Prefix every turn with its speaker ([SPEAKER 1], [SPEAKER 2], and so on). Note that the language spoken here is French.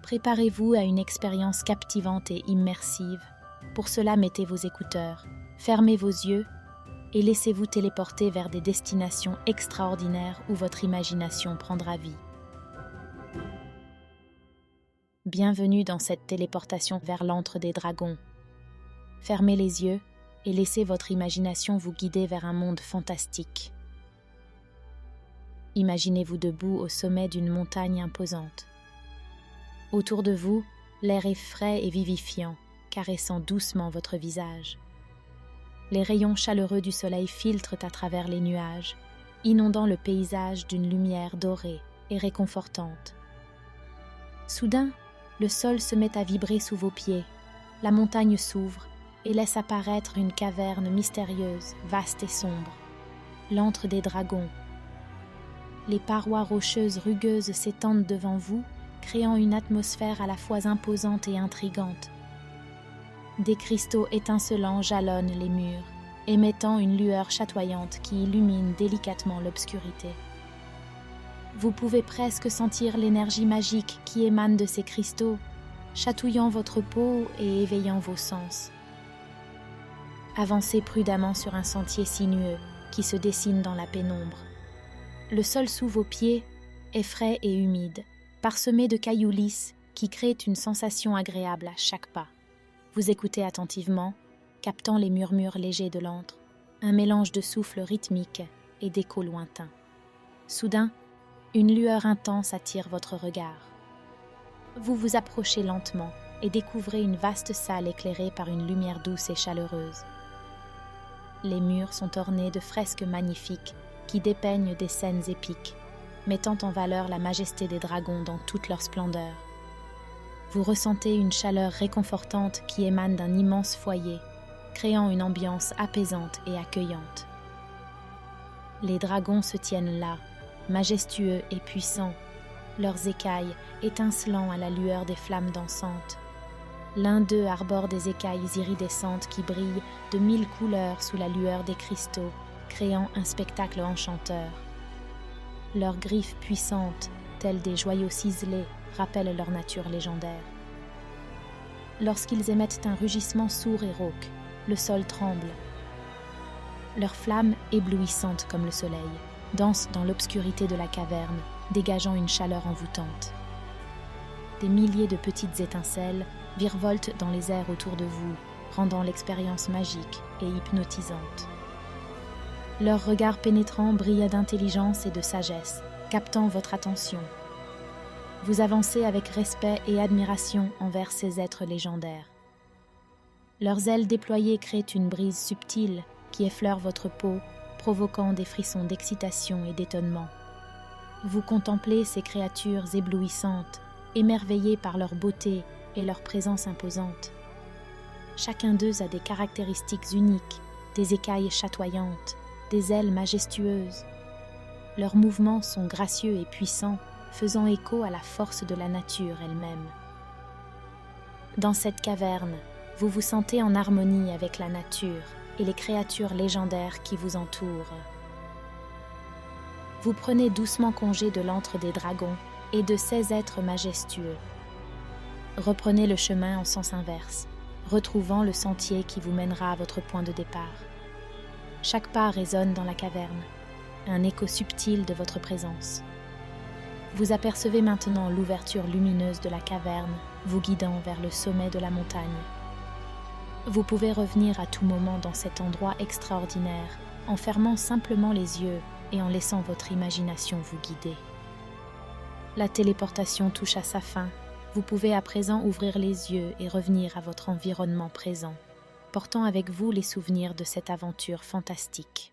[SPEAKER 1] Préparez-vous à une expérience captivante et immersive. Pour cela, mettez vos écouteurs, fermez vos yeux et laissez-vous téléporter vers des destinations extraordinaires où votre imagination prendra vie. Bienvenue dans cette téléportation vers l'antre des dragons. Fermez les yeux et laissez votre imagination vous guider vers un monde fantastique. Imaginez-vous debout au sommet d'une montagne imposante. Autour de vous, l'air est frais et vivifiant, caressant doucement votre visage. Les rayons chaleureux du soleil filtrent à travers les nuages, inondant le paysage d'une lumière dorée et réconfortante. Soudain, le sol se met à vibrer sous vos pieds, la montagne s'ouvre et laisse apparaître une caverne mystérieuse, vaste et sombre, l'antre des dragons. Les parois rocheuses rugueuses s'étendent devant vous, créant une atmosphère à la fois imposante et intrigante. Des cristaux étincelants jalonnent les murs, émettant une lueur chatoyante qui illumine délicatement l'obscurité. Vous pouvez presque sentir l'énergie magique qui émane de ces cristaux, chatouillant votre peau et éveillant vos sens. Avancez prudemment sur un sentier sinueux qui se dessine dans la pénombre. Le sol sous vos pieds est frais et humide, parsemé de cailloux lisses qui créent une sensation agréable à chaque pas. Vous écoutez attentivement, captant les murmures légers de l'antre, un mélange de souffles rythmiques et d'échos lointains. Soudain, une lueur intense attire votre regard. Vous vous approchez lentement et découvrez une vaste salle éclairée par une lumière douce et chaleureuse. Les murs sont ornés de fresques magnifiques qui dépeignent des scènes épiques, mettant en valeur la majesté des dragons dans toute leur splendeur. Vous ressentez une chaleur réconfortante qui émane d'un immense foyer, créant une ambiance apaisante et accueillante. Les dragons se tiennent là, majestueux et puissants, leurs écailles étincelant à la lueur des flammes dansantes. L'un d'eux arbore des écailles iridescentes qui brillent de 1000 couleurs sous la lueur des cristaux, créant un spectacle enchanteur. Leurs griffes puissantes, telles des joyaux ciselés, rappellent leur nature légendaire. Lorsqu'ils émettent un rugissement sourd et rauque, le sol tremble. Leurs flammes, éblouissantes comme le soleil, dansent dans l'obscurité de la caverne, dégageant une chaleur envoûtante. Des milliers de petites étincelles virevoltent dans les airs autour de vous, rendant l'expérience magique et hypnotisante. Leurs regards pénétrants brillent d'intelligence et de sagesse, captant votre attention. Vous avancez avec respect et admiration envers ces êtres légendaires. Leurs ailes déployées créent une brise subtile qui effleure votre peau, provoquant des frissons d'excitation et d'étonnement. Vous contemplez ces créatures éblouissantes, émerveillées par leur beauté et leur présence imposante. Chacun d'eux a des caractéristiques uniques, des écailles chatoyantes, des ailes majestueuses. Leurs mouvements sont gracieux et puissants, faisant écho à la force de la nature elle-même. Dans cette caverne, vous vous sentez en harmonie avec la nature et les créatures légendaires qui vous entourent. Vous prenez doucement congé de l'antre des dragons et de ces êtres majestueux. Reprenez le chemin en sens inverse, retrouvant le sentier qui vous mènera à votre point de départ. Chaque pas résonne dans la caverne, un écho subtil de votre présence. Vous apercevez maintenant l'ouverture lumineuse de la caverne, vous guidant vers le sommet de la montagne. Vous pouvez revenir à tout moment dans cet endroit extraordinaire, en fermant simplement les yeux et en laissant votre imagination vous guider. La téléportation touche à sa fin. Vous pouvez à présent ouvrir les yeux et revenir à votre environnement présent, portant avec vous les souvenirs de cette aventure fantastique.